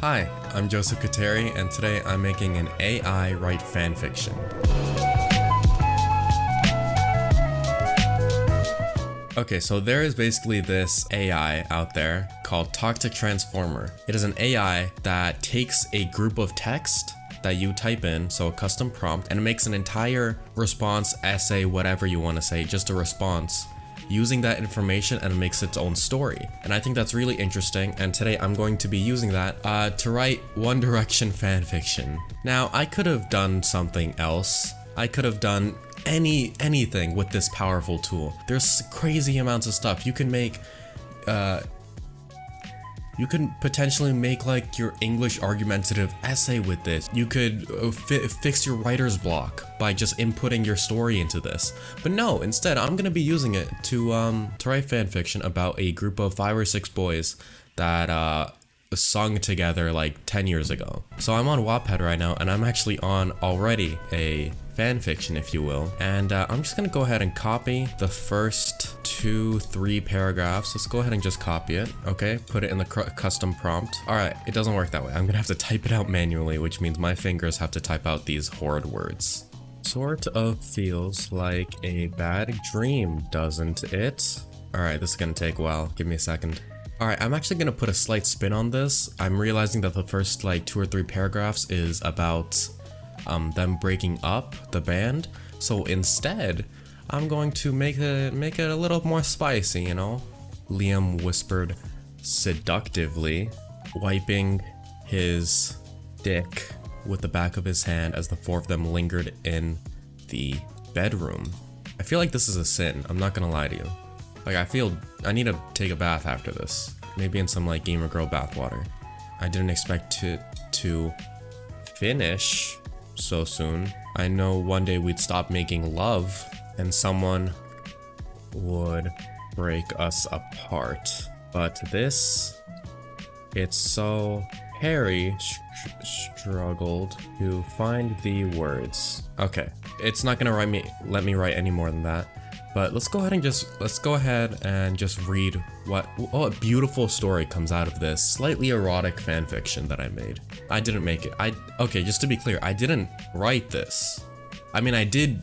Hi, I'm Joseph Kateri, and today I'm making an AI write fanfiction. Okay, so there is basically this AI out there called Toxic Transformer. It is an AI that takes a group of text that you type in, so a custom prompt, and it makes an entire response, essay, whatever you want to say, just a response, using that information, and it makes its own story. And I think that's really interesting, and today I'm going to be using that to write One Direction fanfiction. Now, I could have done something else. I could have done anything with this powerful tool. There's crazy amounts of stuff. You can make, you can potentially make like your English argumentative essay with this. You could fix your writer's block by just inputting your story into this. But no, instead I'm gonna be using it to write fanfiction about a group of 5 or 6 boys that sung together like 10 years ago. So I'm on Wattpad right now, and I'm actually on already a fanfiction, if you will, and I'm just gonna go ahead and copy the first 2-3 paragraphs. Let's go ahead and just copy it. Okay, put it in the custom prompt. All right, it doesn't work that way. I'm gonna have to type it out manually, which means my fingers have to type out these horrid words. Sort of feels like a bad dream, doesn't it? All right, this is gonna take a while. Give me a second. Alright, I'm actually gonna put a slight spin on this. I'm realizing that the first like 2 or 3 paragraphs is about them breaking up the band. So instead, I'm going to make it a little more spicy, you know? Liam whispered seductively, wiping his dick with the back of his hand as the 4 of them lingered in the bedroom. I feel like this is a sin, I'm not gonna lie to you. Like, I need to take a bath after this. Maybe in some like gamer girl bathwater. I didn't expect to finish so soon. I know one day we'd stop making love and someone would break us apart. But this, it's so... Harry struggled to find the words. Okay, it's not gonna let me write any more than that. But let's go ahead and just read what a beautiful story comes out of this slightly erotic fanfiction that I made. I didn't make it. Okay, just to be clear, I didn't write this. I mean, I did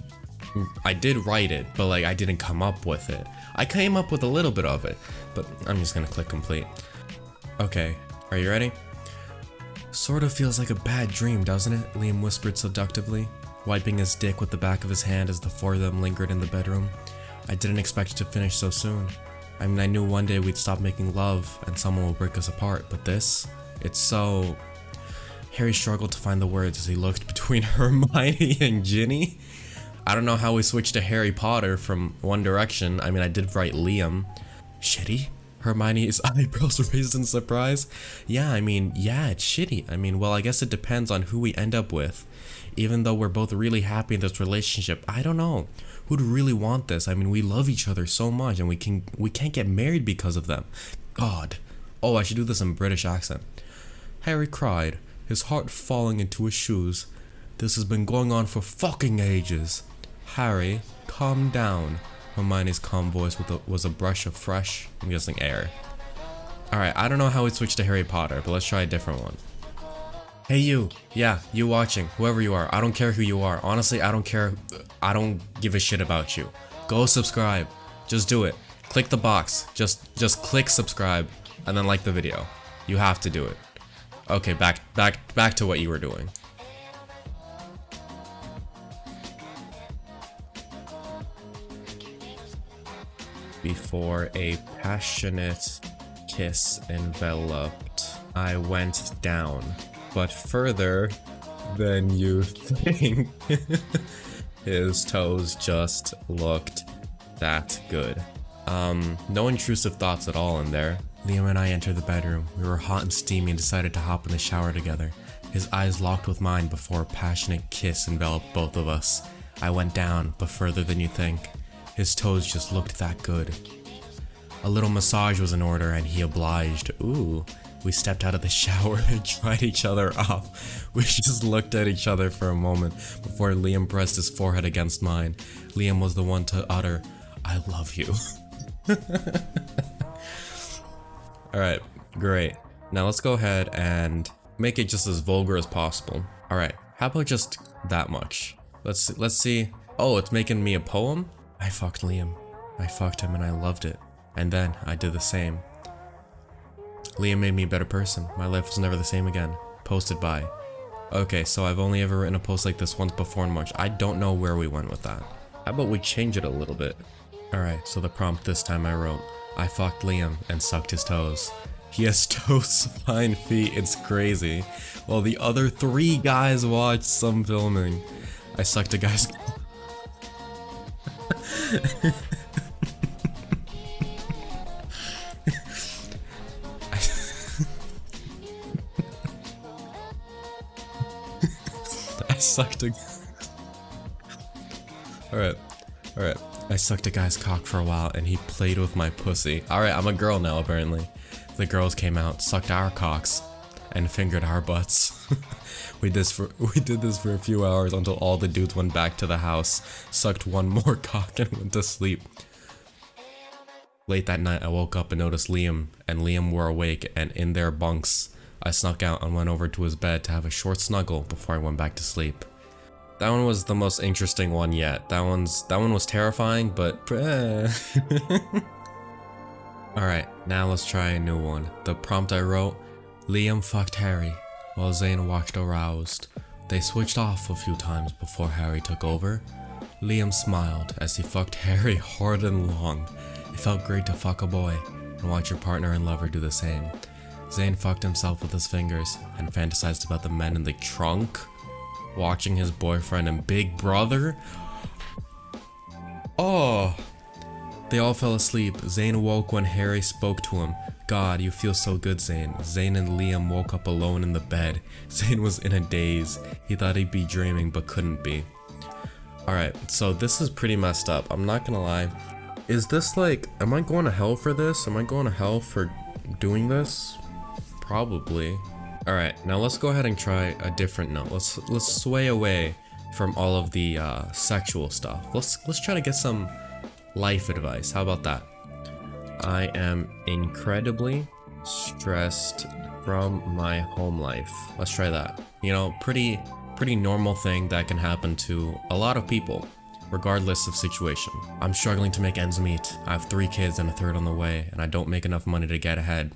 write it, but like I didn't come up with it. I came up with a little bit of it, but I'm just gonna click complete. Okay, are you ready? Sort of feels like a bad dream, doesn't it? Liam whispered seductively, wiping his dick with the back of his hand as the 4 of them lingered in the bedroom. I didn't expect it to finish so soon. I mean, I knew one day we'd stop making love and someone would break us apart, but this, it's so... Harry struggled to find the words as he looked between Hermione and Ginny. I don't know how we switched to Harry Potter from One Direction. I mean, I did write Liam. Shitty? Hermione's eyebrows raised in surprise. Yeah, it's shitty. I mean, well, I guess it depends on who we end up with. Even though we're both really happy in this relationship, I don't know. Who'd really want this? I mean, we love each other so much, and we can't get married because of them. God. Oh, I should do this in British accent. Harry cried, his heart falling into his shoes. This has been going on for fucking ages. Harry, calm down. Hermione's calm voice was a brush of fresh, I'm guessing, air. Alright, I don't know how we switched to Harry Potter, but let's try a different one. Hey you, yeah, you watching, whoever you are, I don't care who you are. Honestly, I don't care, I don't give a shit about you. Go subscribe, just do it. Click the box, just click subscribe, and then like the video. You have to do it. Okay, back to what you were doing. Before a passionate kiss enveloped, I went down. But further than you think. His toes just looked that good. No intrusive thoughts at all in there. Liam and I entered the bedroom. We were hot and steamy and decided to hop in the shower together. His eyes locked with mine before a passionate kiss enveloped both of us. I went down, but further than you think. His toes just looked that good. A little massage was in order and he obliged. Ooh. We stepped out of the shower and tried each other off. We just looked at each other for a moment before Liam pressed his forehead against mine. Liam was the one to utter, "I love you." Alright, great. Now let's go ahead and make it just as vulgar as possible. Alright, how about just that much? Let's see. Oh, it's making me a poem? I fucked Liam. I fucked him and I loved it. And then I did the same. Liam made me a better person. My life was never the same again. Posted by. Okay, so I've only ever written a post like this once before in March. I don't know where we went with that. How about we change it a little bit? Alright, so the prompt this time I wrote, I fucked Liam and sucked his toes. He has toes, fine feet, it's crazy. While the other 3 guys watched some filming. I sucked a guy's... I sucked a... Alright. I sucked a guy's cock for a while and he played with my pussy. Alright, I'm a girl now apparently. The girls came out, sucked our cocks, and fingered our butts. We did this for a few hours until all the dudes went back to the house, sucked one more cock and went to sleep. Late that night I woke up and noticed Liam and Liam were awake and in their bunks. I snuck out and went over to his bed to have a short snuggle before I went back to sleep. That one was the most interesting one yet. That one was terrifying, but Alright, now let's try a new one. The prompt I wrote, Liam fucked Harry while Zane watched aroused. They switched off a few times before Harry took over. Liam smiled as he fucked Harry hard and long. It felt great to fuck a boy and watch your partner and lover do the same. Zane fucked himself with his fingers and fantasized about the men in the trunk, watching his boyfriend and big brother. Oh! They all fell asleep. Zane awoke when Harry spoke to him. God, you feel so good, Zane. Zane and Liam woke up alone in the bed. Zane was in a daze. He thought he'd be dreaming but couldn't be. Alright, so this is pretty messed up. I'm not gonna lie. Is this like, am I going to hell for this? Am I going to hell for doing this? Probably. Alright, now let's go ahead and try a different note. Let's sway away from all of the sexual stuff. Let's try to get some life advice. How about that? I am incredibly stressed from my home life. Let's try that. You know, pretty normal thing that can happen to a lot of people, regardless of situation. I'm struggling to make ends meet. I have 3 kids and a third on the way, and I don't make enough money to get ahead.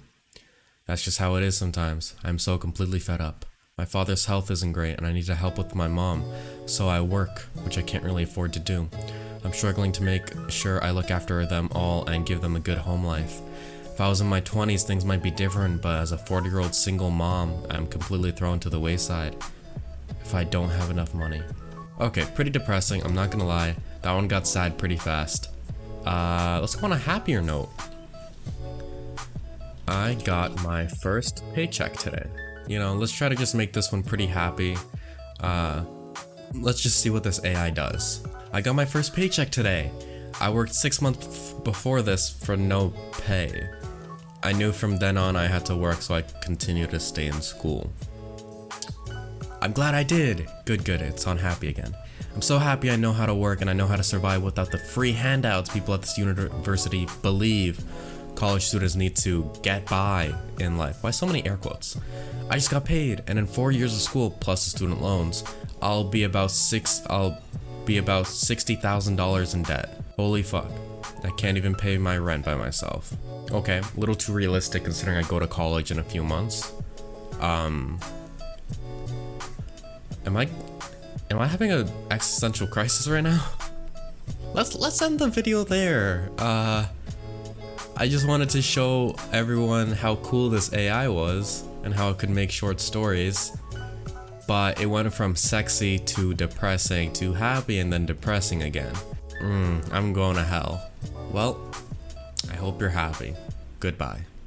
That's just how it is sometimes. I'm so completely fed up. My father's health isn't great and I need to help with my mom, so I work, which I can't really afford to do. I'm struggling to make sure I look after them all and give them a good home life. If I was in my 20s, things might be different, but as a 40-year-old single mom, I'm completely thrown to the wayside if I don't have enough money. Okay, pretty depressing, I'm not gonna lie. That one got sad pretty fast. Let's go on a happier note. I got my first paycheck today. You know, let's try to just make this one pretty happy. Let's just see what this AI does. I got my first paycheck today. I worked 6 months before this for no pay. I knew from then on I had to work so I could continue to stay in school. I'm glad I did. Good, it's on happy again. I'm so happy I know how to work and I know how to survive without the free handouts people at this university believe college students need to get by in life. Why so many air quotes? I just got paid, and in 4 years of school plus the student loans, I'll be about $60,000 in debt. Holy fuck. I can't even pay my rent by myself. Okay, a little too realistic considering I go to college in a few months. Am I having an existential crisis right now? Let's end the video there. I just wanted to show everyone how cool this AI was and how it could make short stories. But it went from sexy to depressing to happy and then depressing again. I'm going to hell. Well, I hope you're happy. Goodbye.